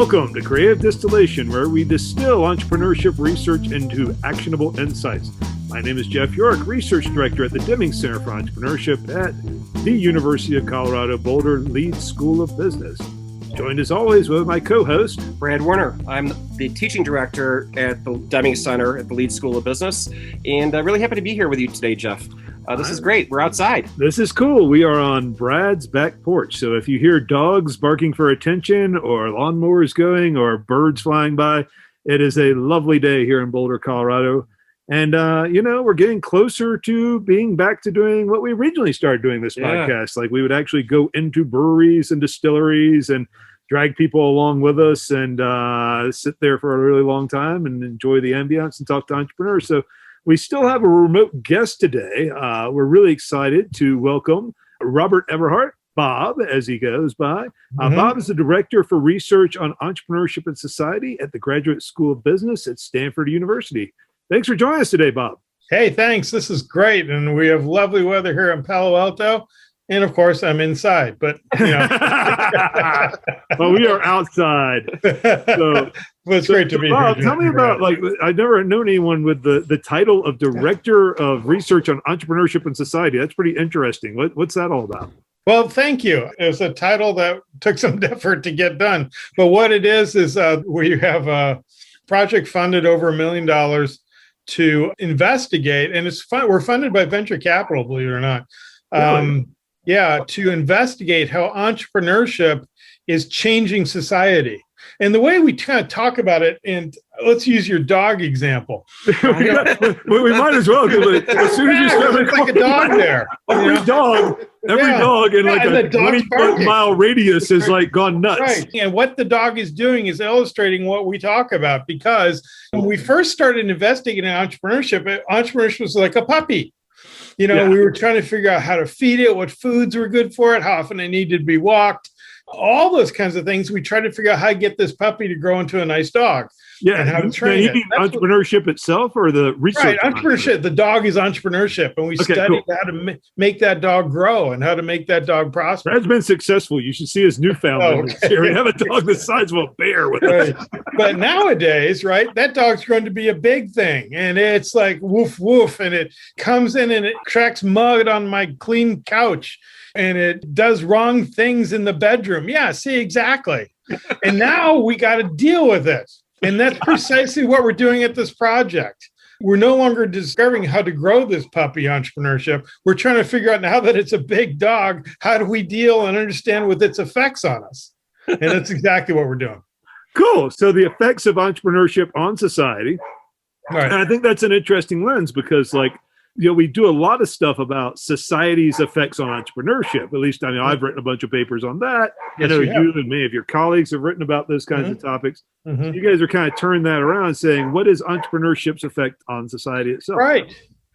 Welcome to Creative Distillation, where we distill entrepreneurship research into actionable insights. My name is Jeff York, Research Director at the Deming Center for Entrepreneurship at the University of Colorado Boulder Leeds School of Business. Joined as always with my co-host, Brad Werner. I'm the Teaching Director at the Deming Center at the Leeds School of Business, and really happy to be here with you today, Jeff. This is great. We're outside. This is cool. We are on Brad's back porch. So if you hear dogs barking for attention or lawnmowers going or birds flying by, it is a lovely day here in Boulder, Colorado. And, we're getting closer to being back to doing what we originally started doing this podcast. Like we would actually go into breweries and distilleries and drag people along with us and sit there for a really long time and enjoy the ambiance and talk to entrepreneurs. So we still have a remote guest today. We're really excited to welcome Robert Everhart, Bob, as he goes by. Bob is the Director for Research on Entrepreneurship and Society at the Graduate School of Business at Stanford University. Thanks for joining us today, Bob. Hey, thanks. This is great. And we have lovely weather here in Palo Alto. And of course, I'm inside, but well, we are outside. So well, it's great to be Bob, here. Tell me about, I've never known anyone with the title of Director of Research on Entrepreneurship and Society. That's pretty interesting. What's that all about? Well, thank you. It's a title that took some effort to get done. But what it is we have a project funded over $1 million to investigate, and we're funded by venture capital, believe it or not. Really? To investigate how entrepreneurship is changing society. And the way we kind of talk about it, and let's use your dog example. we might as well. As soon as you start, it's like a dog there. Every dog in like a 20-mile radius is like gone nuts. Right. And what the dog is doing is illustrating what we talk about, because when we first started investigating entrepreneurship was like a puppy. We were trying to figure out how to feed it, what foods were good for it, how often it needed to be walked, all those kinds of things. We tried to figure out how to get this puppy to grow into a nice dog. Yeah, and how to train it. Entrepreneurship itself or the research? Right, entrepreneurship. The dog is entrepreneurship, and we studied how to make that dog grow and how to make that dog prosper. Brad's been successful. You should see his Newfoundland. We have a dog the size of a bear with us. But nowadays, right, that dog's going to be a big thing, and it's like woof woof, and it comes in and it tracks mud on my clean couch, and it does wrong things in the bedroom. Yeah, see, exactly. And now we got to deal with it. And that's precisely what we're doing at this project. We're no longer discovering how to grow this puppy entrepreneurship. We're trying to figure out, now that it's a big dog, how do we deal and understand with its effects on us? And that's exactly what we're doing. Cool. So the effects of entrepreneurship on society. Right. And I think that's an interesting lens because, we do a lot of stuff about society's effects on entrepreneurship. At least, I've written a bunch of papers on that. Yes, I know you and many of your colleagues have written about those kinds of topics. You guys are kind of turning that around, saying, what is entrepreneurship's effect on society itself? Right.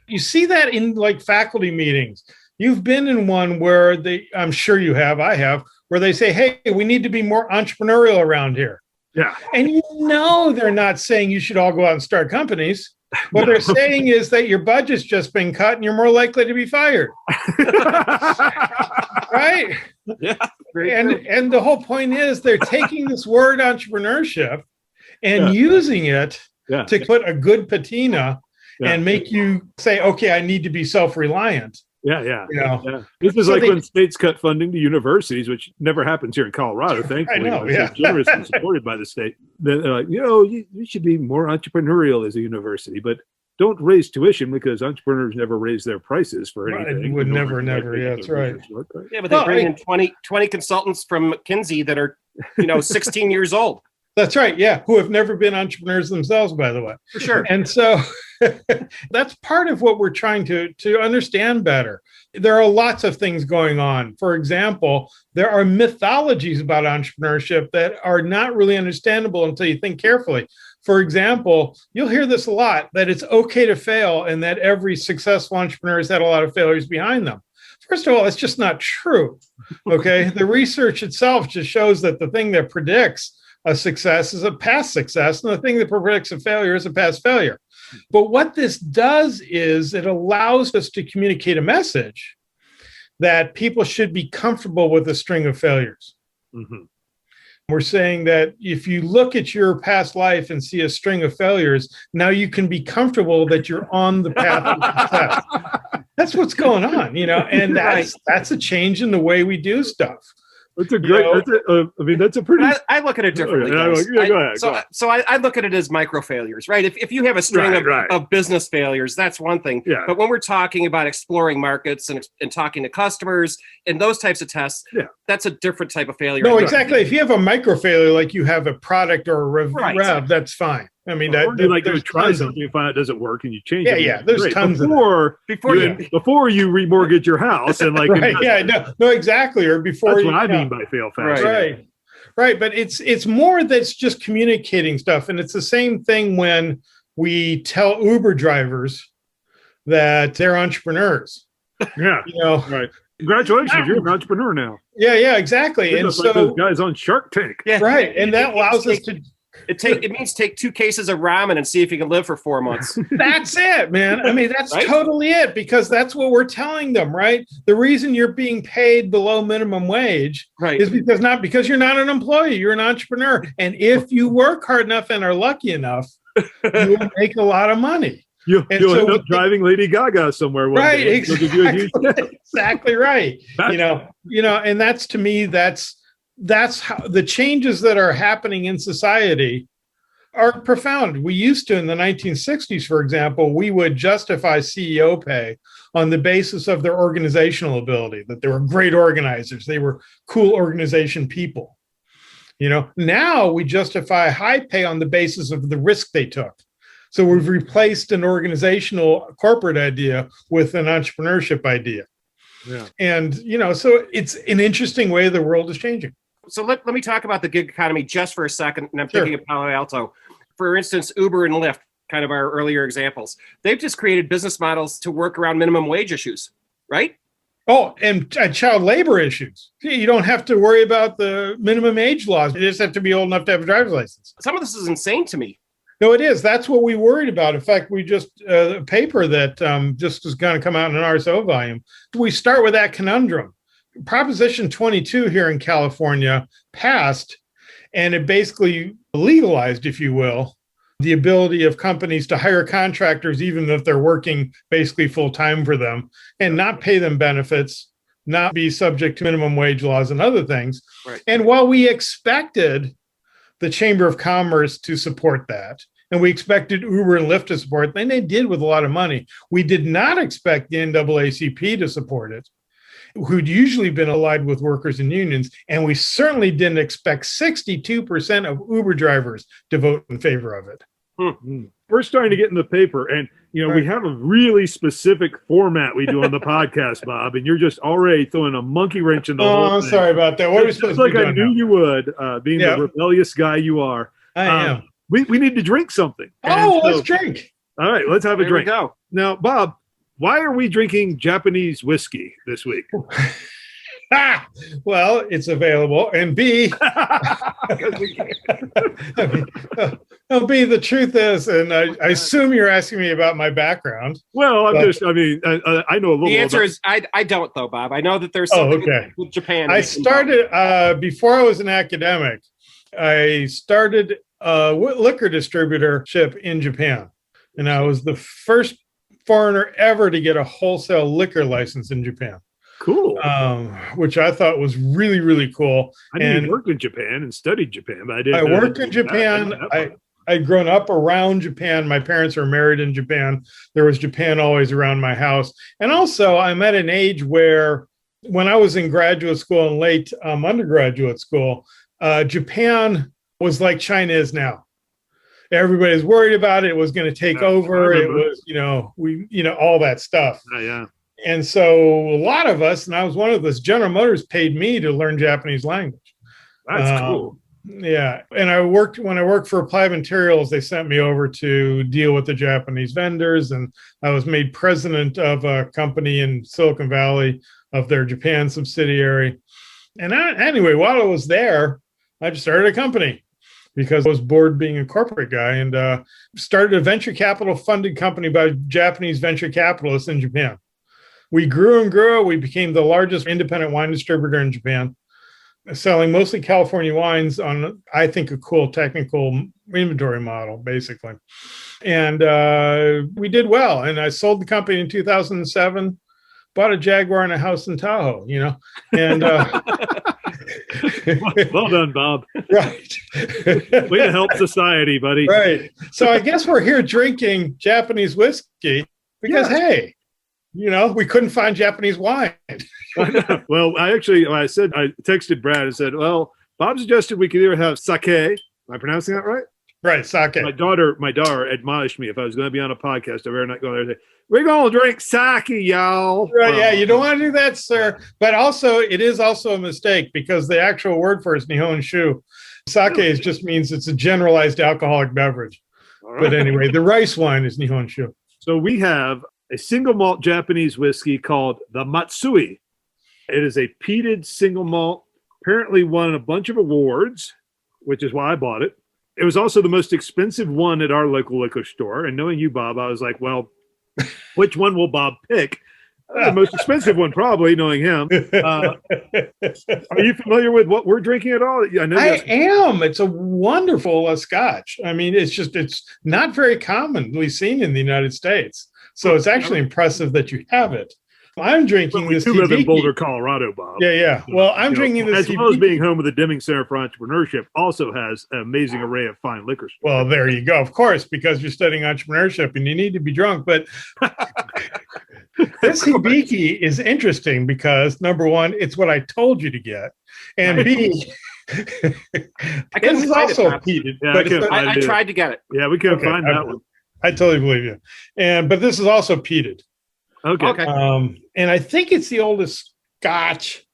You see that in faculty meetings. You've been in one where I'm sure you have, I have, where they say, hey, we need to be more entrepreneurial around here. Yeah. And they're not saying you should all go out and start companies. What they're saying is that your budget's just been cut and you're more likely to be fired. Right? Yeah. And the whole point is they're taking this word entrepreneurship and using it to put a good patina and make you say, okay, I need to be self-reliant. Yeah. This is when states cut funding to universities, which never happens here in Colorado, thankfully. I know, It's generously supported by the state. They're like, you should be more entrepreneurial as a university, but don't raise tuition because entrepreneurs never raise their prices for anything. Right, would never. Yeah, that's right. Yeah, but they bring in 20 consultants from McKinsey that are, 16 years old. That's right. Yeah. Who have never been entrepreneurs themselves, by the way. For sure. And so that's part of what we're trying to understand better. There are lots of things going on. For example, there are mythologies about entrepreneurship that are not really understandable until you think carefully. For example, you'll hear this a lot, that it's okay to fail and that every successful entrepreneur has had a lot of failures behind them. First of all, it's just not true. Okay. The research itself just shows that the thing that predicts a success is a past success, and the thing that predicts a failure is a past failure. But what this does is it allows us to communicate a message that people should be comfortable with a string of failures. We're saying that if you look at your past life and see a string of failures, now you can be comfortable that you're on the path of success. That's what's going on, and that's a change in the way we do stuff. That's a great. That's a pretty. I look at it differently. Go ahead. So I look at it as micro failures, right? If you have a string of business failures, that's one thing. Yeah. But when we're talking about exploring markets and talking to customers and those types of tests, that's a different type of failure. No, exactly. If you have a micro failure, like you have a product or a rev, that's fine. I mean, you try something, you find it doesn't work, and you change it. Yeah, there's tons before you remortgage your house and no, exactly. Or before that's what I mean by fail fast. Right. But it's more that's just communicating stuff, and it's the same thing when we tell Uber drivers that they're entrepreneurs. Yeah, right. Congratulations, you're an entrepreneur now. Yeah, exactly. And so those guys on Shark Tank. Yeah, right, and that allows us to. It means take 2 cases of ramen and see if you can live for 4 months. That's it, man. I mean, that's totally it, because that's what we're telling them, right? The reason you're being paid below minimum wage is because you're not an employee, you're an entrepreneur. And if you work hard enough and are lucky enough, you will make a lot of money. You'll end up driving Lady Gaga somewhere one day. Exactly right. And that's, to me, that's how the changes that are happening in society are profound. We used to, in the 1960s, for example, we would justify CEO pay on the basis of their organizational ability, that they were great organizers, they were cool organization people. Now we justify high pay on the basis of the risk they took. So we've replaced an organizational corporate idea with an entrepreneurship idea. Yeah. And, so it's an interesting way the world is changing. So let me talk about the gig economy just for a second. And I'm thinking of Palo Alto. For instance, Uber and Lyft, kind of our earlier examples. They've just created business models to work around minimum wage issues, right? Oh, and child labor issues. You don't have to worry about the minimum age laws. You just have to be old enough to have a driver's license. Some of this is insane to me. No, it is. That's what we worried about. In fact, we just a paper that just is going to come out in an RSO volume. We start with that conundrum. Proposition 22 here in California passed, and it basically legalized, if you will, the ability of companies to hire contractors, even if they're working basically full time for them, and not pay them benefits, not be subject to minimum wage laws and other things. Right. And while we expected the Chamber of Commerce to support that, and we expected Uber and Lyft to support it, and they did with a lot of money, we did not expect the NAACP to support it, who'd usually been allied with workers and unions. And we certainly didn't expect 62% of Uber drivers to vote in favor of it. We're starting to get in the paper, and we have a really specific format we do on the podcast, Bob, and you're just already throwing a monkey wrench in the whole thing. Sorry about that. What are we supposed to be doing? I knew you would, being the rebellious guy you are. I am. We need to drink something. Let's drink. All right, let's have a drink. There we go. Now, Bob, why are we drinking Japanese whiskey this week? Well, it's available. And B, B, the truth is, and I assume you're asking me about my background. Well, I know a little bit. The answer is I don't, though, Bob. I know that there's something with Japan. I started, before I was an academic, I started a liquor distributorship in Japan. And I was the first foreigner ever to get a wholesale liquor license in Japan. Cool. Which I thought was really, really cool. I worked in Japan and studied Japan, but I didn't. I worked in Japan. I'd grown up around Japan. My parents were married in Japan. There was Japan always around my house. And also, I'm at an age where, when I was in graduate school and late undergraduate school, Japan was like China is now. Everybody was worried about it. It was going to take over. It was, all that stuff. Yeah. And so a lot of us, and I was one of us, General Motors paid me to learn Japanese language. That's cool. Yeah. And when I worked for Applied Materials, they sent me over to deal with the Japanese vendors. And I was made president of a company in Silicon Valley of their Japan subsidiary. And anyway, while I was there, I just started a company because I was bored being a corporate guy, and started a venture capital funded company by Japanese venture capitalists in Japan. We grew and grew. We became the largest independent wine distributor in Japan. selling mostly California wines on, I think, a cool technical inventory model, basically. And we did well. And I sold the company in 2007, bought a Jaguar and a house in Tahoe, and well done, Bob. right. Way to help society, buddy. Right. So I guess we're here drinking Japanese whiskey because, hey, we couldn't find Japanese wine. Well, I texted Brad and said, well, Bob suggested we could either have sake. Am I pronouncing that right? Right, sake. My daughter admonished me if I was going to be on a podcast, I better not go there and say, we're going to drink sake, y'all. Right, yeah, you don't want to do that, sir. But also, it is also a mistake because the actual word for it is Nihonshu. Sake just means it's a generalized alcoholic beverage. Right. But anyway, the rice wine is Nihonshu. So we have a single malt Japanese whiskey called the Matsui. It is a peated single malt, apparently won a bunch of awards, which is why I bought it. It was also the most expensive one at our local liquor store. And knowing you, Bob, I was like, well, which one will Bob pick? The most expensive one, probably, knowing him. Are you familiar with what we're drinking at all? I am. It's a wonderful Scotch. I mean, it's not very commonly seen in the United States. So it's actually impressive that you have it. I'm drinking this. You live in Boulder, Colorado, Bob. Yeah. Well, I'm drinking this. As well as being home of the Deming Center for Entrepreneurship, also has an amazing array of fine liquors. Well, there you go. Of course, because you're studying entrepreneurship and you need to be drunk. But this Hibiki is interesting because, number one, it's what I told you to get. And B, this is also peated. Yeah, I tried to get it. Yeah, we couldn't find that one. I totally believe you. But this is also peated. Okay. And I think it's the oldest Scotch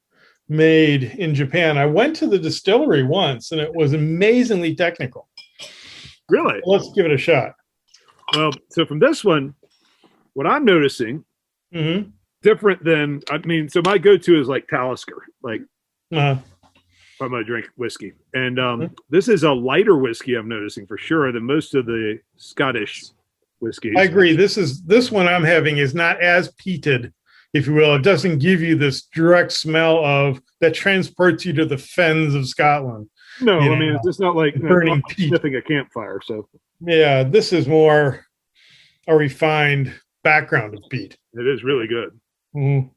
made in Japan. I went to the distillery once, and it was amazingly technical. Really? Let's give it a shot. Well, so from this one, what I'm noticing, different than, so my go-to is like Talisker, like if I'm going to drink whiskey. And this is a lighter whiskey, I'm noticing for sure, than most of the Scottish whiskeys. I agree. This one I'm having is not as peated, if you will. It doesn't give you this direct smell that transports you to the fens of Scotland. No, it's just not like burning peat, sniffing a campfire. So yeah, this is more a refined background of peat. It is really good. Mm-hmm.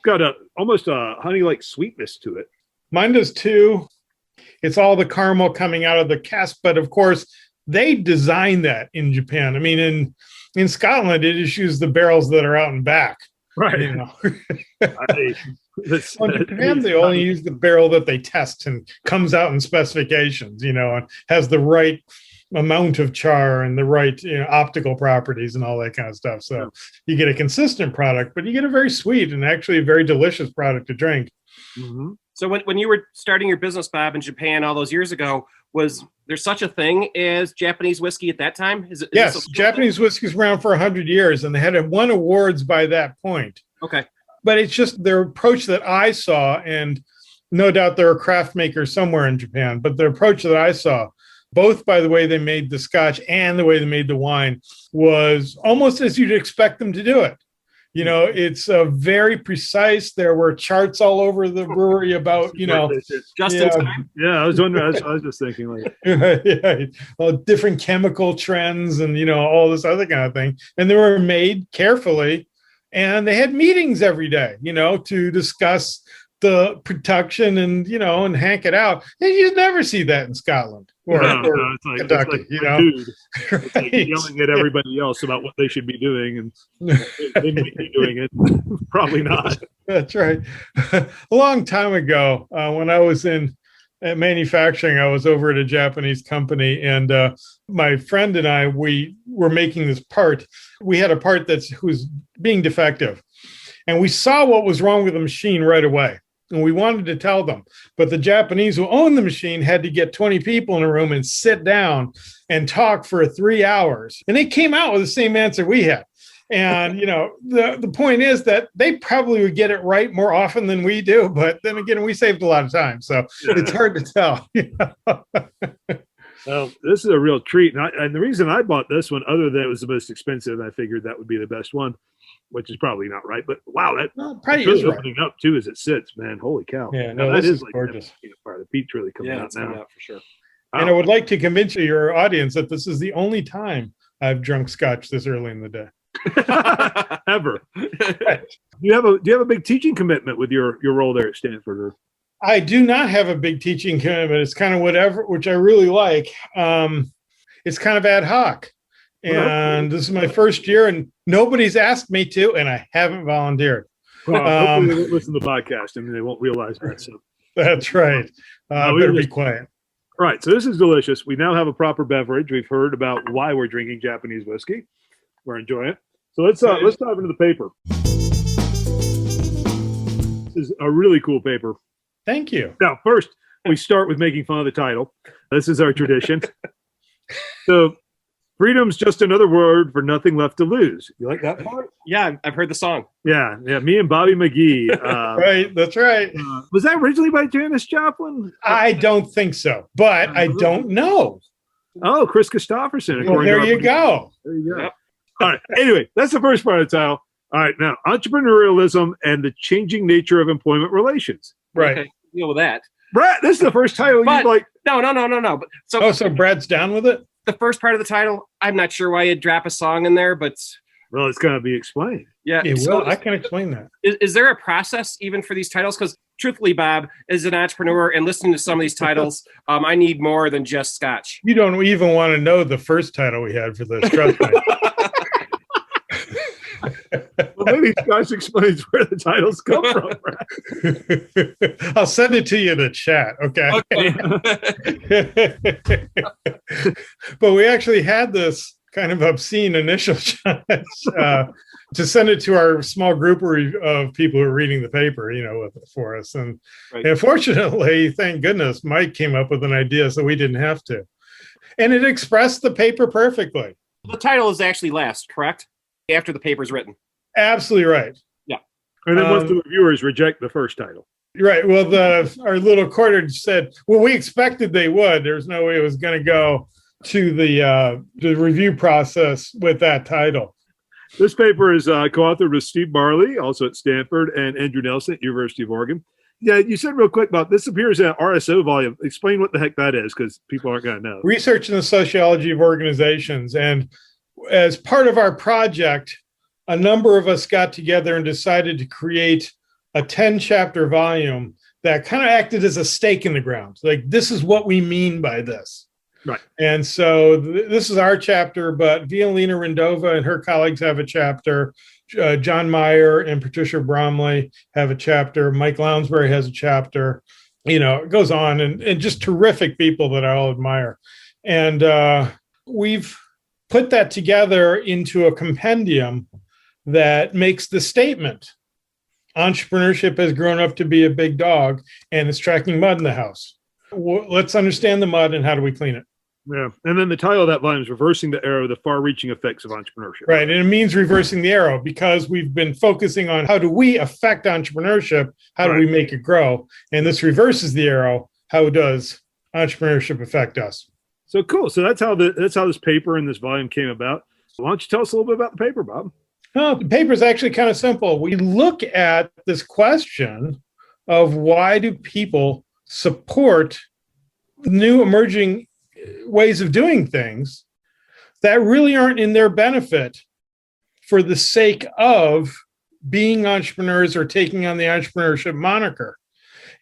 Got almost a honey-like sweetness to it. Mine does too. It's all the caramel coming out of the cask, but of course, they designed that in Japan. I mean, in Scotland, it issues the barrels that are out and back. Right. In Japan, they only use the barrel that they test and comes out in specifications, and has the right amount of char and the right optical properties and all that kind of stuff. So you get a consistent product, but you get a very sweet and actually a very delicious product to drink. Mm-hmm. So when you were starting your business, Bob, in Japan all those years ago, was there such a thing as Japanese whiskey at that time? Yes, Japanese whiskey's around for 100 years, and they had won awards by that point. Okay. But it's just their approach that I saw, and no doubt there are craft makers somewhere in Japan, but the approach that I saw, both by the way they made the Scotch and the way they made the wine, was almost as you'd expect them to do it. It's very precise. There were charts all over the brewery about, just in time. Yeah, I was wondering. I was just thinking like, different chemical trends and, all this other kind of thing. And they were made carefully, and they had meetings every day, to discuss the production and, and hank it out. And you never see that in Scotland or Kentucky, It's like yelling at everybody else about what they should be doing, and they might be doing it. Probably not. That's right. A long time ago, when I was in manufacturing, I was over at a Japanese company, and my friend and I, we were making this part. We had a part who's being defective, and we saw what was wrong with the machine right away. And we wanted to tell them, but the Japanese who owned the machine had to get 20 people in a room and sit down and talk for 3 hours. And they came out with the same answer we had. And, the point is that they probably would get it right more often than we do. But then again, we saved a lot of time. So it's hard to tell. Well, this is a real treat. And the reason I bought this one, other than it was the most expensive, I figured that would be the best one, which is probably not right, but wow, that probably really is right. opening up too as it sits, man. Holy cow. Yeah, Now, no, that this is is like gorgeous. The peat's really coming out it's now. coming out for sure. And I would like to convince your audience that this is the only time I've drunk scotch this early in the day. Ever. Right. Do you have a big teaching commitment with your role there at Stanford? Or? I do not have a big teaching commitment. It's kind of whatever, which I really like. It's kind of ad hoc. And this is my first year, and nobody's asked me to, and I haven't volunteered. Well, hopefully they won't listen to the podcast. I mean, they won't realize that. So. That's right. Better be quiet. All right, so this is delicious. We now have a proper beverage. We've heard about why we're drinking Japanese whiskey. We're enjoying it. So let's dive into the paper. This is a really cool paper. Thank you. Now, first, we start with making fun of the title. This is our tradition. So, freedom's just another word for nothing left to lose. You like that part? Yeah, I've heard the song. Yeah. Me and Bobby McGee. Right, that's right. Was that originally by Janis Joplin? I don't think so, but I don't know. Oh, Chris Christopherson. Well, there you go. There you go. Yep. All right. Anyway, that's the first part of the title. All right. Now, entrepreneurialism and the changing nature of employment relations. Right. Okay, deal with that. Brad, this is the first title But- you like. No. But So Brad's down with it? the first part of the title, I'm not sure why you'd drop a song in there, but Well, it's going to be explained. yeah. Yeah, so well, I can explain that. is there a process even for these titles? Because truthfully, Bob, as an entrepreneur and listening to some of these titles, I need more than just scotch. You don't even want to know the first title we had for this. Trust me. Well, maybe Scotch explains where the titles come from. Brad. I'll send it to you in the chat, okay? But we actually had this kind of obscene initial shots to send it to our small group of people who are reading the paper, for us. And Right. Unfortunately, thank goodness, Mike came up with an idea so we didn't have to. And it expressed the paper perfectly. The title is actually last, correct? After the paper's written. Absolutely right. And then once the reviewers reject the first title. Right. Well, our little quarter said, well, we expected they would. There's no way it was going to go to the review process with that title. This paper is co-authored with Steve Barley, also at Stanford, and Andrew Nelson at University of Oregon. Yeah, you said real quick about this appears in RSO volume. Explain what the heck that is, because people aren't going to know. Research in the Sociology of Organizations. And as part of our project, a number of us got together and decided to create a 10-chapter volume that kind of acted as a stake in the ground. Like, this is what we mean by this. Right. And so this is our chapter, but Violina Rendova and her colleagues have a chapter. John Meyer and Patricia Bromley have a chapter. Mike Lounsbury has a chapter. It goes on, and just terrific people that I all admire. And we've put that together into a compendium that makes the statement: entrepreneurship has grown up to be a big dog and it's tracking mud in the house. Let's understand the mud and how do we clean it? Yeah. And then the title of that volume is Reversing the Arrow, the Far-Reaching Effects of Entrepreneurship. Right. And it means reversing the arrow because we've been focusing on how do we affect entrepreneurship? How do we make it grow? And this reverses the arrow. How does entrepreneurship affect us? So cool. So that's how this paper and this volume came about. So why don't you tell us a little bit about the paper, Bob? No, the paper is actually kind of simple. We look at this question of why do people support new emerging ways of doing things that really aren't in their benefit for the sake of being entrepreneurs or taking on the entrepreneurship moniker.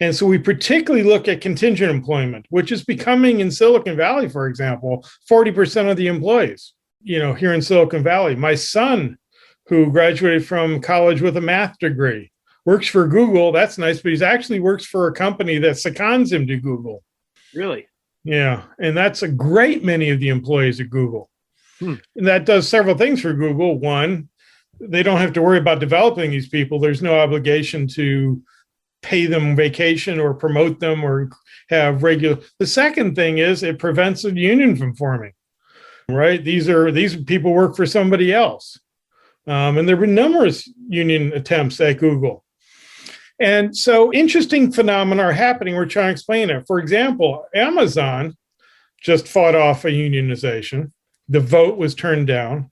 And so we particularly look at contingent employment, which is becoming in Silicon Valley, for example, 40% of the employees, here in Silicon Valley. My son, who graduated from college with a math degree, works for Google. That's nice, but he actually works for a company that seconds him to Google. Really? Yeah, and that's a great many of the employees at Google. And that does several things for Google. One, they don't have to worry about developing these people. There's no obligation to pay them vacation or promote them or have regular. The second thing is it prevents a union from forming, right? These people work for somebody else. And there have been numerous union attempts at Google. And so interesting phenomena are happening. We're trying to explain it. For example, Amazon just fought off a unionization. The vote was turned down.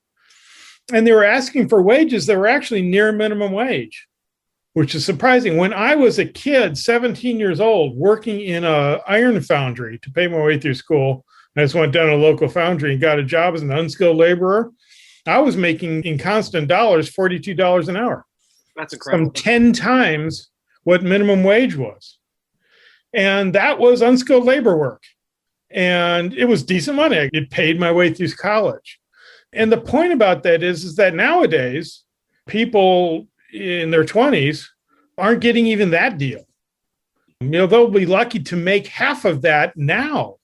And they were asking for wages that were actually near minimum wage, which is surprising. When I was a kid, 17 years old, working in an iron foundry to pay my way through school, I just went down to a local foundry and got a job as an unskilled laborer. I was making, in constant dollars, $42 an hour. That's incredible. Some 10 times what minimum wage was. And that was unskilled labor work. And it was decent money. It paid my way through college. And the point about that is that nowadays, people in their 20s aren't getting even that deal. They'll be lucky to make half of that now.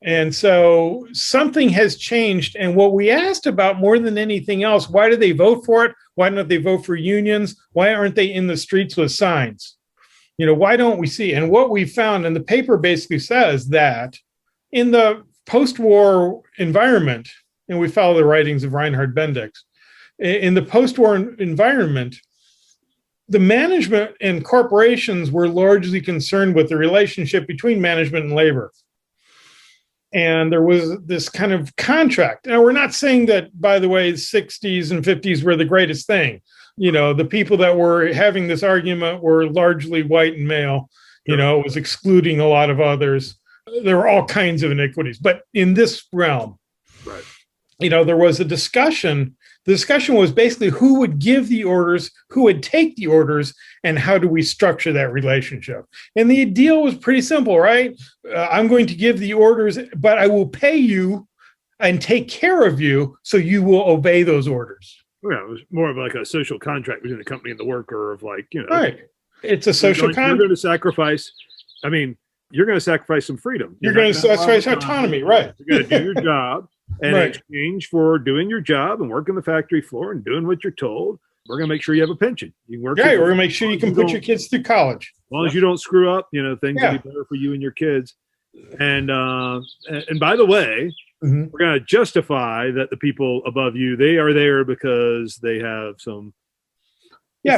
And so something has changed. And what we asked about more than anything else, why do they vote for it? Why don't they vote for unions? Why aren't they in the streets with signs? Why don't we see? And what we found, and the paper basically says that in the post-war environment, and we follow the writings of Reinhard Bendix, in the post-war environment, the management and corporations were largely concerned with the relationship between management and labor. And there was this kind of contract. Now, we're not saying that, by the way, the 60s and 50s were the greatest thing. The people that were having this argument were largely white and male. It was excluding a lot of others. There were all kinds of iniquities. But in this realm, right, there was a discussion. The discussion was basically who would give the orders, who would take the orders, and how do we structure that relationship? And the deal was pretty simple, right? I'm going to give the orders, but I will pay you and take care of you so you will obey those orders. Well, it was more of like a social contract between the company and the worker of Right. It's a social contract. You're going to sacrifice, you're going to sacrifice some freedom. You're going to sacrifice autonomy, right? You're going to do your job. And right. in exchange for doing your job and working the factory floor and doing what you're told, we're going to make sure you have a pension. You can work. Yeah, we're going to make sure you can put your kids through college. As long as you don't screw up, things will be better for you and your kids. And by the way, we're going to justify that the people above you, they are there because they have some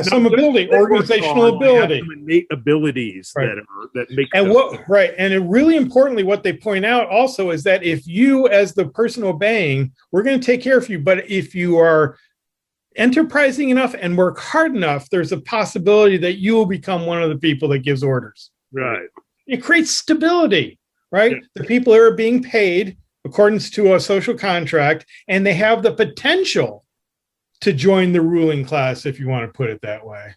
some ability, organizational ability, some innate abilities that make and and really importantly, what they point out also is that if you, as the person obeying, we're going to take care of you, but if you are enterprising enough and work hard enough, there's a possibility that you will become one of the people that gives orders. Right. It creates stability, right? Yeah. The people are being paid according to a social contract, and they have the potential to join the ruling class, if you want to put it that way,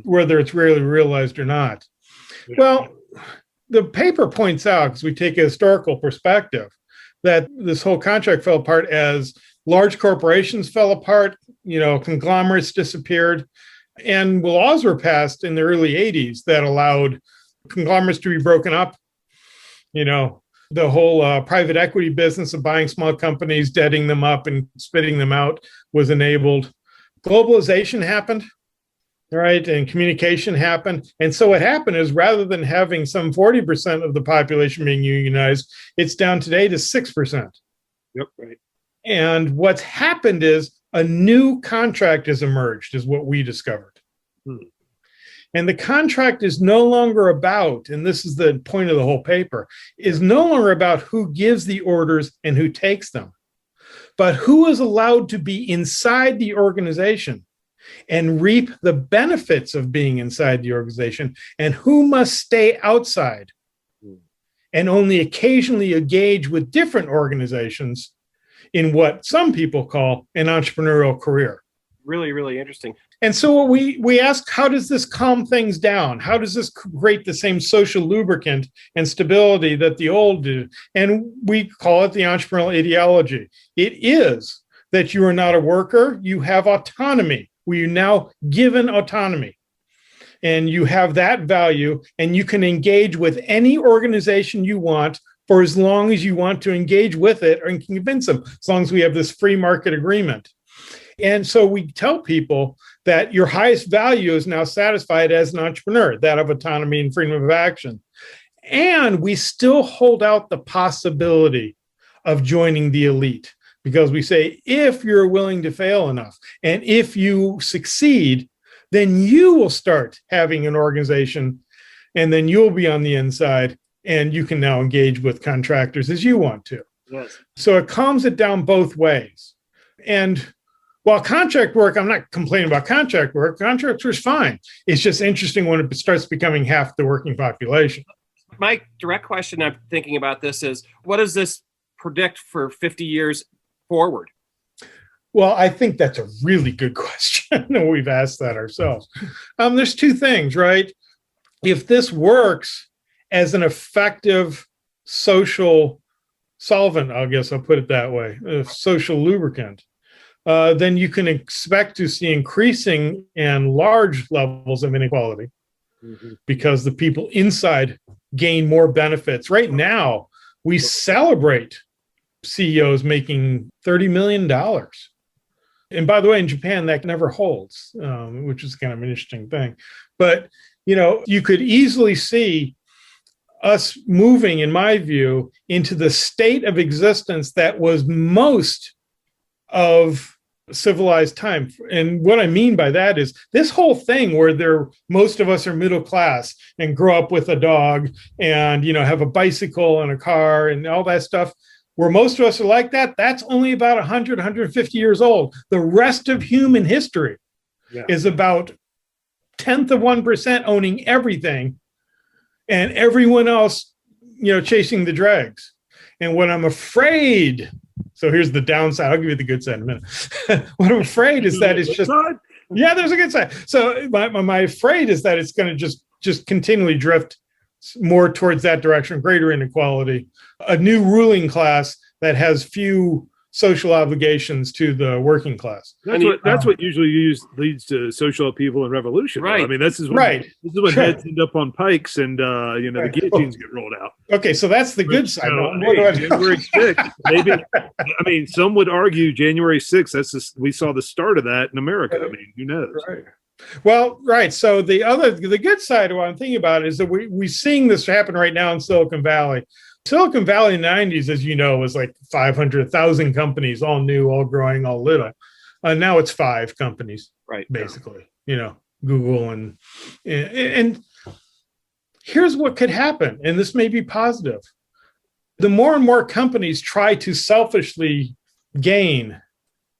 whether it's rarely realized or not. Yeah. Well, the paper points out, because we take a historical perspective, that this whole contract fell apart as large corporations fell apart, conglomerates disappeared, and laws were passed in the early 80s that allowed conglomerates to be broken up. The whole private equity business of buying small companies, deading them up and spitting them out was enabled. Globalization happened, right? And communication happened. And so what happened is, rather than having some 40% of the population being unionized, it's down today to 6%. Yep, right. And what's happened is a new contract has emerged, is what we discovered. And the contract is no longer about, and this is the point of the whole paper, is no longer about who gives the orders and who takes them, but who is allowed to be inside the organization and reap the benefits of being inside the organization, and who must stay outside and only occasionally engage with different organizations in what some people call an entrepreneurial career. Really, really interesting. And so we ask, how does this calm things down? How does this create the same social lubricant and stability that the old did? And we call it the entrepreneurial ideology. It is that you are not a worker, you have autonomy. We are now given autonomy. And you have that value, and you can engage with any organization you want for as long as you want to engage with it and convince them, as long as we have this free market agreement. And so we tell people that your highest value is now satisfied as an entrepreneur, that of autonomy and freedom of action. And we still hold out the possibility of joining the elite, because we say, if you're willing to fail enough, and if you succeed, then you will start having an organization, and then you'll be on the inside, and you can now engage with contractors as you want to. Yes. So it calms it down both ways. And Well, contract work, I'm not complaining about contract work. Contract work is fine. It's just interesting when it starts becoming half the working population. My direct question I'm thinking about this is, what does this predict for 50 years forward? Well, I think that's a really good question. We've asked that ourselves. There's two things, right? If this works as an effective social solvent, I guess I'll put it that way, a social lubricant, then you can expect to see increasing and large levels of inequality because the people inside gain more benefits. Right now, we celebrate CEOs making $30 million. And by the way, in Japan, that never holds, which is kind of an interesting thing. But, you could easily see us moving, in my view, into the state of existence that was most of civilized time. And what I mean by that is this whole thing where most of us are middle class and grow up with a dog and, have a bicycle and a car and all that stuff, where most of us are like that, that's only about 100, 150 years old. The rest of human history is about 1/10% owning everything and everyone else, chasing the dregs. And what I'm afraid, so here's the downside. I'll give you the good side in a minute. What I'm afraid is that it's just, there's a good side. So my afraid is that it's going to just continually drift more towards that direction, greater inequality, a new ruling class that has few social obligations to the working class. That's what usually leads to social upheaval and revolution. Right. I mean, this is when heads end up on pikes and the guillotines get rolled out. Okay, so that's the good side. January 6th, maybe. I mean, some would argue January 6th. We saw the start of that in America. I mean, who knows? Right. Well, right. So the good side of what I'm thinking about is that we're seeing this happen right now in Silicon Valley. Silicon Valley in the 90s, as you know, was like 500,000 companies, all new, all growing, all little. Now it's 5 companies, right? Basically, Google and here's what could happen, and this may be positive. The more and more companies try to selfishly gain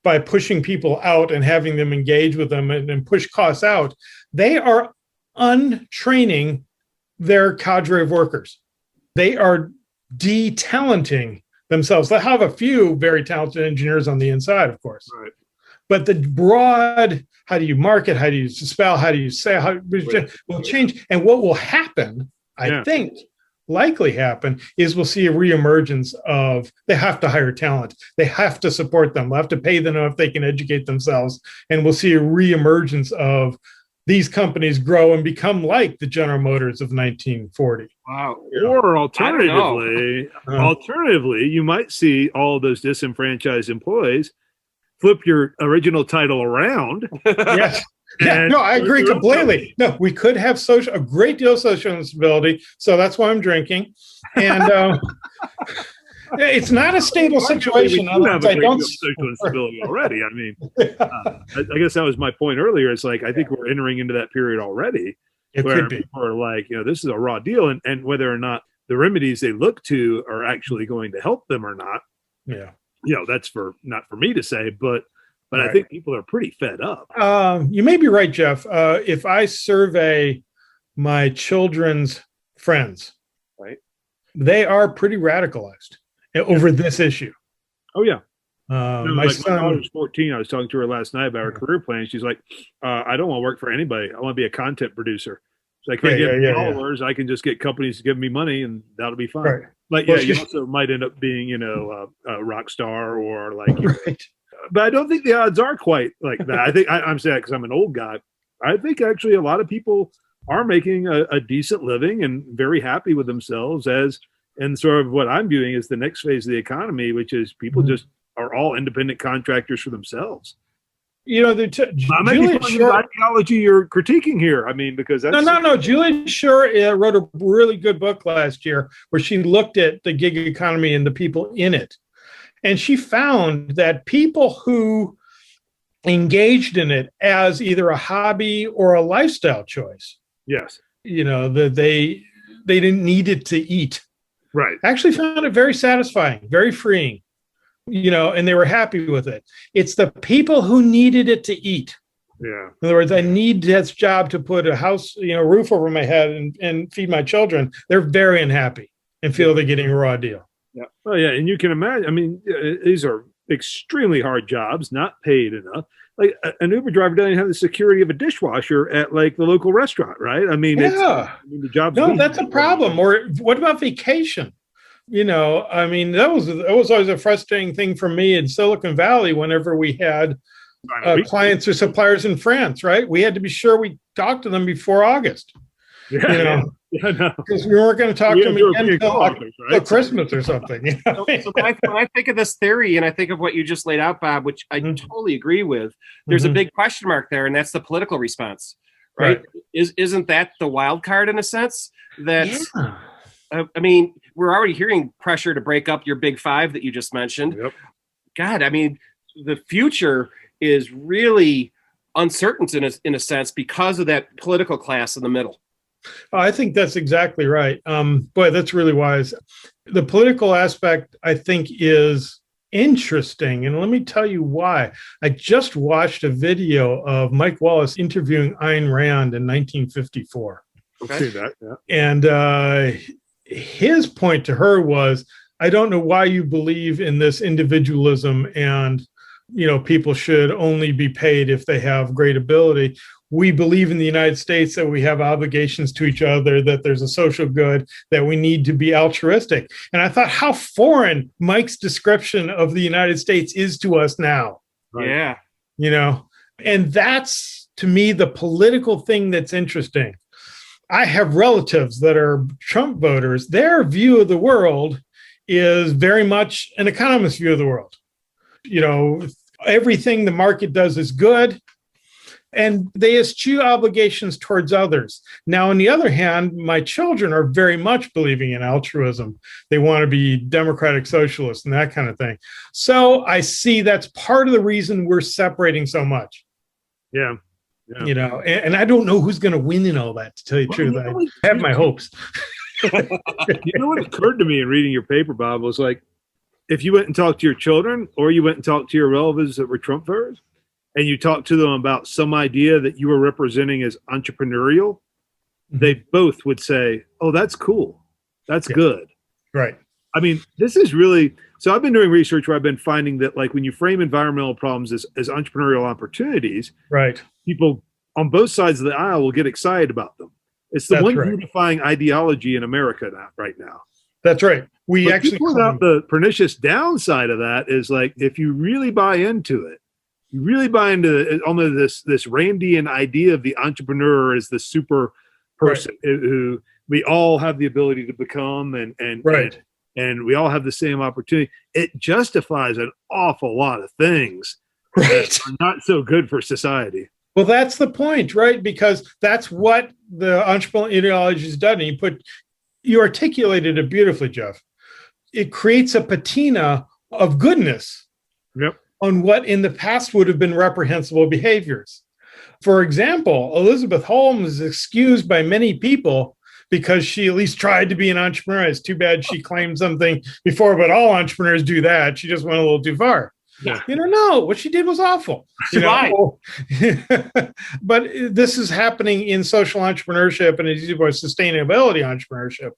by pushing people out and having them engage with them and push costs out, they are untraining their cadre of workers. They are de-talenting themselves. They have a few very talented engineers on the inside, of course. Right. But the broad, how do you market, how do you spell, how do you say, will change. And what will happen, I think, likely happen, is we'll see a reemergence of, they have to hire talent. They have to support them. They'll have to pay them if they can educate themselves. And we'll see a reemergence of these companies grow and become like the General Motors of 1940. Wow. Or alternatively, you might see all those disenfranchised employees flip your original title around. Yes. No, I agree completely. No, we could have a great deal of social instability. So that's why I'm drinking. And it's not a stable situation. I have a great deal of social instability already. I mean, I guess that was my point earlier. It's like, I think we're entering into that period already. It where could be. people are like, this is a raw deal. And whether or not the remedies they look to are actually going to help them or not. Yeah. That's not for me to say, but right. I think people are pretty fed up. You may be right, Jeff. If I survey my children's friends, right, they are pretty radicalized over this issue. Oh, yeah. My daughter was 14. I was talking to her last night about her career plan. She's like, I don't want to work for anybody. I want to be a content producer. So I can't get followers. I can just get companies to give me money and that'll be fine. Right. Like, you also might end up being, a rock star or like, right. But I don't think the odds are quite like that. I think I'm saying because I'm an old guy. I think actually a lot of people are making a decent living and very happy with themselves and sort of what I'm viewing is the next phase of the economy, which is people just are all independent contractors for themselves. I'm making fun of the ideology you're critiquing here. I mean, because that's no. Julie Shore wrote a really good book last year where she looked at the gig economy and the people in it. And she found that people who engaged in it as either a hobby or a lifestyle choice, yes, that they didn't need it to eat. Right. Actually found it very satisfying, very freeing. and they were happy with it. It's the people who needed it to eat. Yeah. In other words, I need this job to put a house, roof over my head and feed my children. They're very unhappy and feel they're getting a raw deal. Yeah. Oh, yeah. And you can imagine, I mean, these are extremely hard jobs, not paid enough. Like an Uber driver doesn't have the security of a dishwasher at like the local restaurant, right? I mean, the job's that's a problem. Or what about vacation? I mean, that was always a frustrating thing for me in Silicon Valley whenever we had clients or suppliers in France, right? We had to be sure we talked to them before August. Because we weren't going to talk to them again until Christmas or something. So when I think of this theory and I think of what you just laid out, Bob, which I totally agree with, there's a big question mark there, and that's the political response, right? Isn't that the wild card in a sense? I mean, we're already hearing pressure to break up your big five that you just mentioned. Yep. God, I mean, the future is really uncertain in a sense because of that political class in the middle. I think that's exactly right. Boy, that's really wise. The political aspect, I think, is interesting. And let me tell you why. I just watched a video of Mike Wallace interviewing Ayn Rand in 1954. Okay. See that, yeah. And his point to her was, I don't know why you believe in this individualism and, people should only be paid if they have great ability. We believe in the United States that we have obligations to each other, that there's a social good, that we need to be altruistic. And I thought how foreign Mike's description of the United States is to us now. Right? Yeah. And that's, to me, the political thing that's interesting. I have relatives that are Trump voters. Their view of the world is very much an economist's view of the world. Everything the market does is good. And they eschew obligations towards others. Now, on the other hand, my children are very much believing in altruism. They want to be democratic socialists and that kind of thing. So I see that's part of the reason we're separating so much. Yeah. And I don't know who's going to win in all that, to tell you the truth. I have my hopes. What occurred to me in reading your paper, Bob, was like, if you went and talked to your children or you went and talked to your relatives that were Trump voters, and you talk to them about some idea that you were representing as entrepreneurial, they both would say, oh, that's cool. That's good. Right. I mean, this is really, so I've been doing research where I've been finding that like when you frame environmental problems as entrepreneurial opportunities, right, people on both sides of the aisle will get excited about them. It's the one unifying ideology in America right now. That's right. We actually point out the pernicious downside of that is like, if you really buy into it, you really buy into almost this Randian idea of the entrepreneur as the super person who we all have the ability to become and we all have the same opportunity. It justifies an awful lot of things that are not so good for society. Well, that's the point, right? Because that's what the entrepreneurial ideology has done. And you articulated it beautifully, Jeff. It creates a patina of goodness. Yep. On what in the past would have been reprehensible behaviors. For example, Elizabeth Holmes is excused by many people because she at least tried to be an entrepreneur. It's too bad she claimed something before, but all entrepreneurs do that. She just went a little too far. Yeah. No, what she did was awful. But this is happening in social entrepreneurship and sustainability entrepreneurship.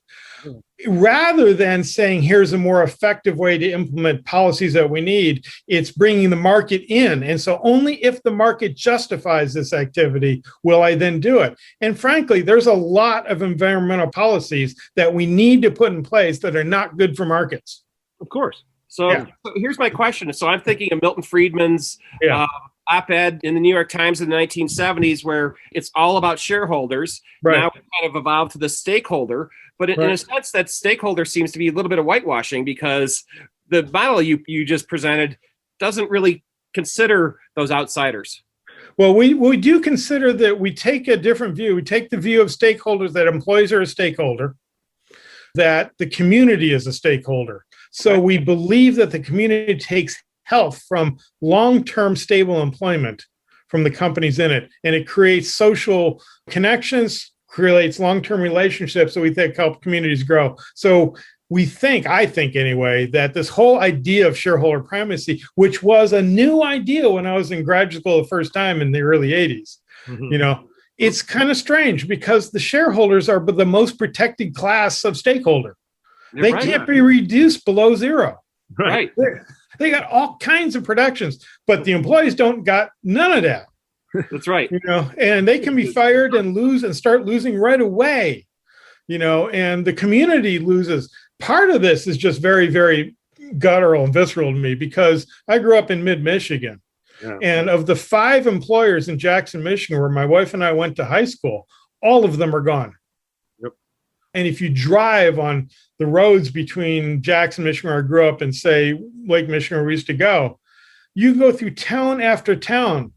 Rather than saying, here's a more effective way to implement policies that we need, it's bringing the market in. And so only if the market justifies this activity will I then do it. And frankly, there's a lot of environmental policies that we need to put in place that are not good for markets. Of course. So here's my question. So I'm thinking of Milton Friedman's op-ed in the New York Times in the 1970s, where it's all about shareholders. Right. Now it kind of evolved to the stakeholder. But in a sense, that stakeholder seems to be a little bit of whitewashing because the model you just presented doesn't really consider those outsiders. Well, we do consider that we take a different view. We take the view of stakeholders that employees are a stakeholder, that the community is a stakeholder. So we believe that the community takes health from long-term stable employment from the companies in it, and it creates social connections, creates long-term relationships that we think help communities grow. So I think anyway, that this whole idea of shareholder primacy, which was a new idea when I was in graduate school the first time in the early 80s, it's kind of strange because the shareholders are the most protected class of stakeholder. They can't be reduced below zero. Right. They got all kinds of protections, but the employees don't got none of that. That's right. And they can be fired and start losing right away, and the community loses. Part of this is just very, very guttural and visceral to me because I grew up in mid-Michigan. Yeah. And of the 5 employers in Jackson, Michigan, where my wife and I went to high school, all of them are gone. Yep. And if you drive on the roads between Jackson, Michigan, where I grew up, and say Lake Michigan, where we used to go, you go through town after town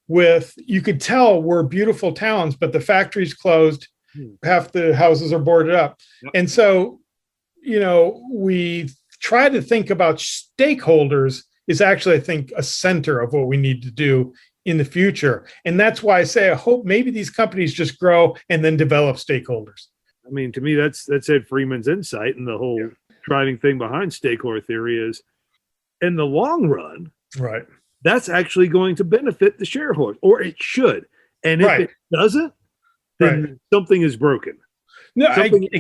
you could tell we're beautiful towns, but the factory's closed. Half the houses are boarded up. Yep. And so, we try to think about stakeholders is actually, I think, a center of what we need to do in the future. And that's why I say, I hope maybe these companies just grow and then develop stakeholders. I mean, to me, that's Ed Freeman's insight, and the whole driving thing behind stakeholder theory is, in the long run, right, that's actually going to benefit the shareholders, or it should. And if it doesn't, then something is broken. No,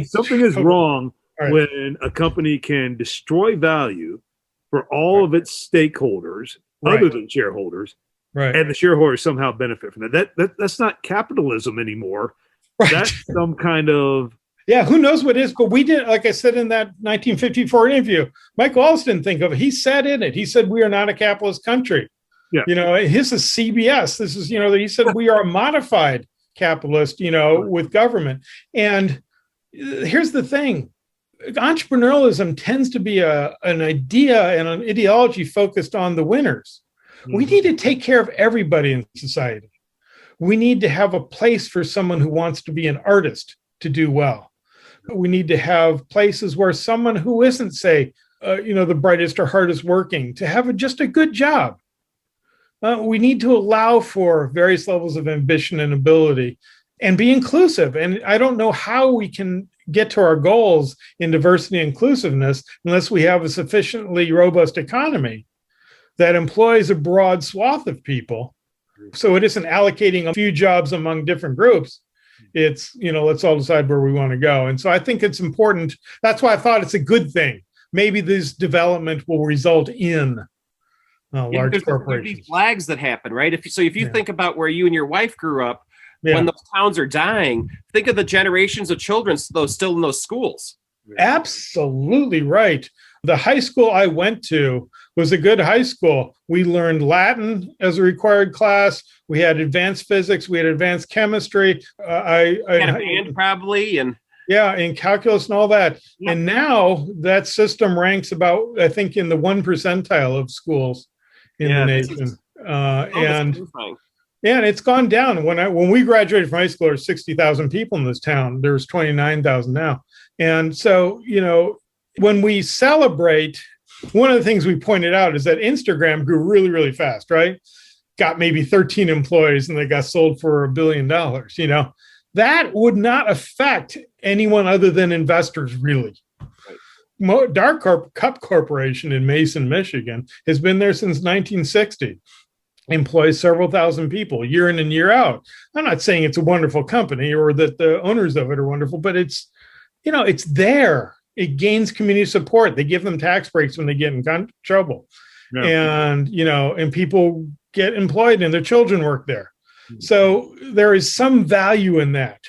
something is wrong when a company can destroy value for all of its stakeholders, other than shareholders, and the shareholders somehow benefit from that. That's not capitalism anymore. That's some kind of who knows what it is? But we did, like I said in that 1954 interview, Mike Wallace didn't think of it. He said in it, he said, we are not a capitalist country. Yeah. His is CBS. This is, he said we are a modified capitalist, with government. And here's the thing. Entrepreneurialism tends to be an idea and an ideology focused on the winners. Mm-hmm. We need to take care of everybody in society. We need to have a place for someone who wants to be an artist to do well. We need to have places where someone who isn't, say, the brightest or hardest working, to have just a good job. We need to allow for various levels of ambition and ability and be inclusive. And I don't know how we can get to our goals in diversity and inclusiveness unless we have a sufficiently robust economy that employs a broad swath of people. So it isn't allocating a few jobs among different groups. It's, let's all decide where we want to go. And so I think it's important. That's why I thought it's a good thing. Maybe this development will result in large corporations. These flags that happen, right? If you think about where you and your wife grew up, when those towns are dying, think of the generations of children still in those schools. Absolutely right. The high school I went to was a good high school. We learned Latin as a required class. We had advanced physics. We had advanced chemistry. I had a band probably, and in calculus and all that. Yeah. And now that system ranks about, I think, in the 1 percentile of schools in the nation. And it's gone down. When we graduated from high school, there were 60,000 people in this town. There's 29,000 now. And so, when we celebrate, one of the things we pointed out is that Instagram grew really, really fast, right? Got maybe 13 employees and they got sold for $1 billion. That would not affect anyone other than investors, really. Right. Dark Cup Corporation in Mason, Michigan, has been there since 1960. Employs several thousand people year in and year out. I'm not saying it's a wonderful company or that the owners of it are wonderful, but it's there. It gains community support. They give them tax breaks when they get in trouble. Yeah. And people get employed and their children work there. Mm-hmm. So there is some value in that.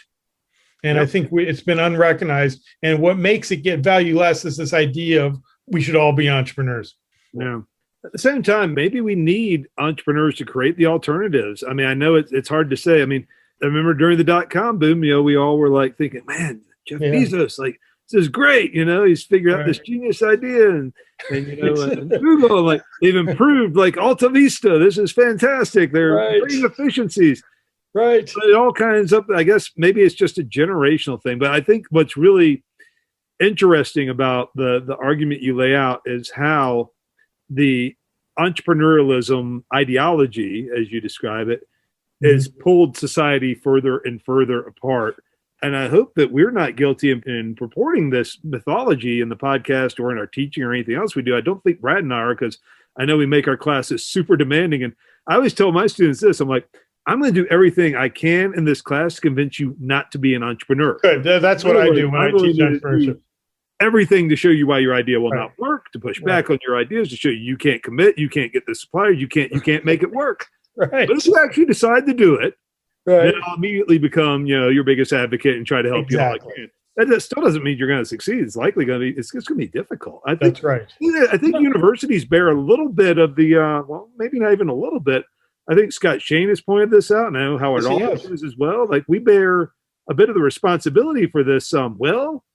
And I think it's been unrecognized. And what makes it get value less is this idea of we should all be entrepreneurs. Yeah. At the same time, maybe we need entrepreneurs to create the alternatives. I mean, I know it's hard to say. I mean, I remember during the dot-com boom, we all were like thinking, man, Jeff Bezos, like, this is great. He's figured out this genius idea and and Google, like, they've improved like Alta Vista. This is fantastic. They're creating efficiencies. Right. But it all kinds of, I guess maybe it's just a generational thing. But I think what's really interesting about the argument you lay out is how the entrepreneurialism ideology, as you describe it, has pulled society further and further apart and I hope that we're not guilty in purporting this mythology in the podcast or in our teaching or anything else we do. I don't think Brad and I are, because I know we make our classes super demanding. And I always tell my students this, I'm like, I'm going to do everything I can in this class to convince you not to be an entrepreneur. Good. That's what I do when I teach entrepreneurship. Everything to show you why your idea will not work, to push back on your ideas, to show you can't commit, you can't get the suppliers, you can't make it work. Right. But if you actually decide to do it, then I'll immediately become, your biggest advocate and try to help you all I can. That still doesn't mean you're going to succeed. It's likely going to be, it's going to be difficult. I think, that's right. I think universities bear a little bit of the, well, maybe not even a little bit. I think Scott Shane has pointed this out, and I know Howard Alter is as well. Like, we bear a bit of the responsibility for this. Well,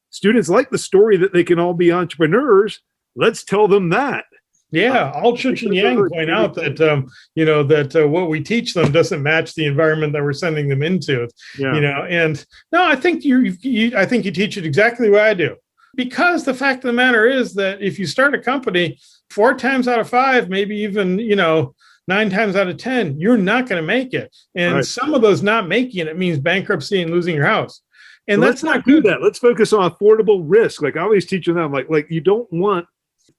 students like the story that they can all be entrepreneurs. Let's tell them that. Yeah, Aldrich and Yang point out that that what we teach them doesn't match the environment that we're sending them into. And no, I think you teach it exactly the way I do. Because the fact of the matter is that if you start a company 4 times out of 5, maybe even 9 times out of 10, you're not going to make it. And some of those not making it means bankruptcy and losing your house. And let's not do that. Let's focus on affordable risk. Like I always teach them, like you don't want.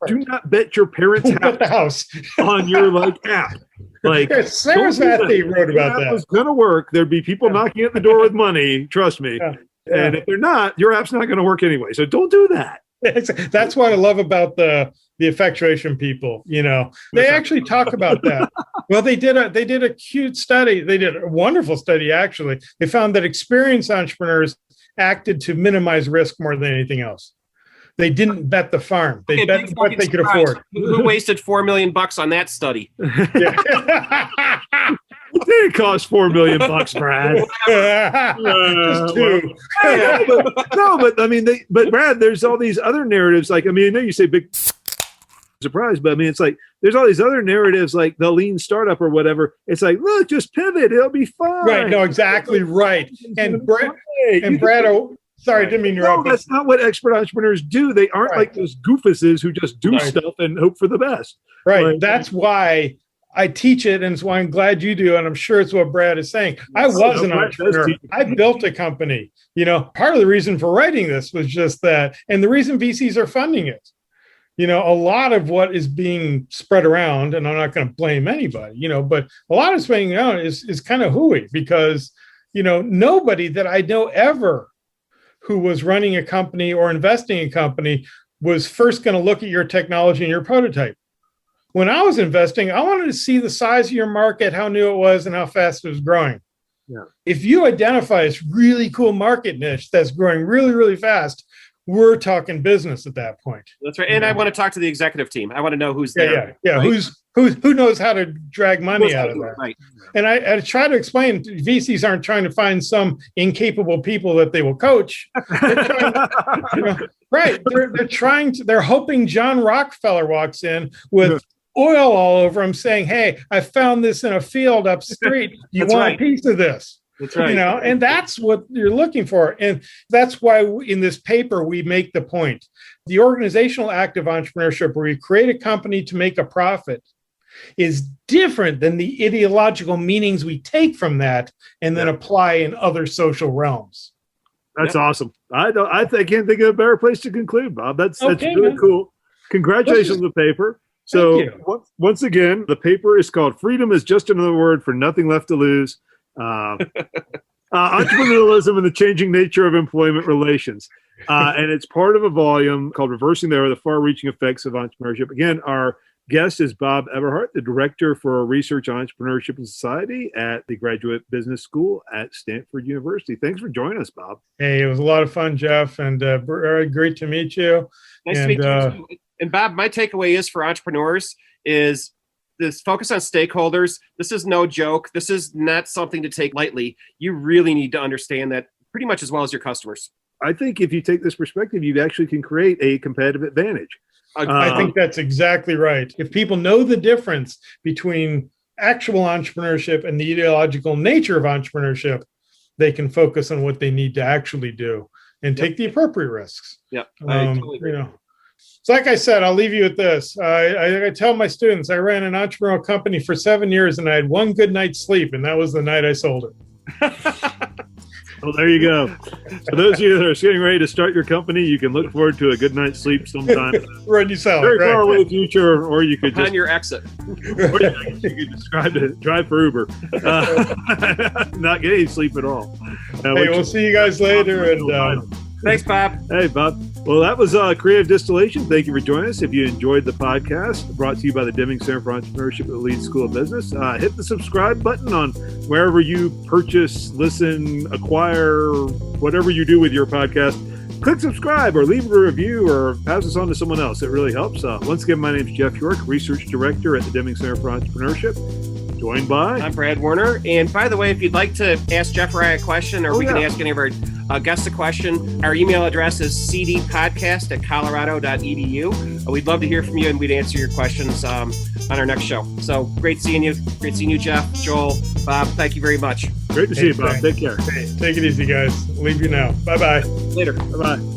Do not bet your parents' house on your app. Like Sarah's Matthew wrote about that. If it's going to work, there'd be people knocking at the door with money. Trust me. Yeah. And if they're not, your app's not going to work anyway. So don't do that. That's what I love about the effectuation people. They actually talk about that. Well, they did a cute study. They did a wonderful study. Actually, they found that experienced entrepreneurs acted to minimize risk more than anything else. They didn't bet the farm. They bet what they could afford. Who wasted $4 million on that study? It cost $4 million, Brad. Just 2. But I mean, but Brad, there's all these other narratives. Like, I mean, I know you say big surprise, but I mean, it's like there's all these other narratives, like the lean startup or whatever. It's like, look, just pivot; it'll be fine. Right? No, exactly right. And Brad. Sorry, didn't mean to interrupt. No, that's not what expert entrepreneurs do. They aren't like those goofuses who just do stuff and hope for the best. Right. That's why I teach it, and it's why I'm glad you do, and I'm sure it's what Brad is saying. I was an entrepreneur. I built a company. Part of the reason for writing this was just that, and the reason VCs are funding it. A lot of what is being spread around, and I'm not going to blame anybody, but a lot of spreading around is kind of hooey because, nobody that I know ever who was running a company or investing in a company was first going to look at your technology and your prototype. When I was investing, I wanted to see the size of your market, how new it was, and how fast it was growing. Yeah. If you identify this really cool market niche that's growing really, really fast, we're talking business at that point. That's right. And I want to talk to the executive team. I want to know who's there. Yeah. Right? Who knows how to drag money out of that. Right. And I try to explain, VCs aren't trying to find some incapable people that they will coach. They're hoping John Rockefeller walks in with oil all over him saying, hey, I found this in a field up the street. You want a piece of this? That's right. And that's what you're looking for. And that's why in this paper, we make the point. The organizational act of entrepreneurship, where you create a company to make a profit, is different than the ideological meanings we take from that and then apply in other social realms. That's awesome. I can't think of a better place to conclude, Bob. That's really cool. Congratulations on the paper. So once again, the paper is called Freedom is Just Another Word for Nothing Left to Lose. Entrepreneurialism and the Changing Nature of Employment Relations. And it's part of a volume called Reversing the Far-Reaching Effects of Entrepreneurship. Again, our guest is Bob Everhart, the Director for Research on Entrepreneurship and Society at the Graduate Business School at Stanford University. Thanks for joining us, Bob. Hey, it was a lot of fun, Jeff, and great to meet you. Nice to meet you too. And Bob, my takeaway is for entrepreneurs is this focus on stakeholders. This is no joke. This is not something to take lightly. You really need to understand that pretty much as well as your customers. I think if you take this perspective, you actually can create a competitive advantage. I think that's exactly right. If people know the difference between actual entrepreneurship and the ideological nature of entrepreneurship, they can focus on what they need to actually do and take the appropriate risks. Yeah, I totally agree. So like I said, I'll leave you with this. I tell my students, I ran an entrepreneurial company for 7 years and I had one good night's sleep, and that was the night I sold it. Well, there you go. For those of you that are getting ready to start your company, you can look forward to a good night's sleep sometime. When you sell Very it, right? far away future, or you could Upon just your exit. or you could describe it, drive for Uber, not get any sleep at all. Hey, we'll see you guys later. And Thanks, Bob. Hey, Bob. Well, that was Creative Distillation. Thank you for joining us. If you enjoyed the podcast, brought to you by the Deming Center for Entrepreneurship at the Leeds School of Business, hit the subscribe button on wherever you purchase, listen, acquire, whatever you do with your podcast. Click subscribe or leave a review or pass this on to someone else. It really helps. Once again, my name is Jeff York, Research Director at the Deming Center for Entrepreneurship. Joined by... I'm Brad Warner. And by the way, if you'd like to ask Jeff or I a question, or we can ask any of our guests a question, our email address is cdpodcast@colorado.edu. We'd love to hear from you, and we'd answer your questions on our next show. So great seeing you. Great seeing you, Jeff, Joel, Bob. Thank you very much. Great to see you, Bob. Take care. Hey, take it easy, guys. Leave you now. Bye-bye. Later. Bye-bye.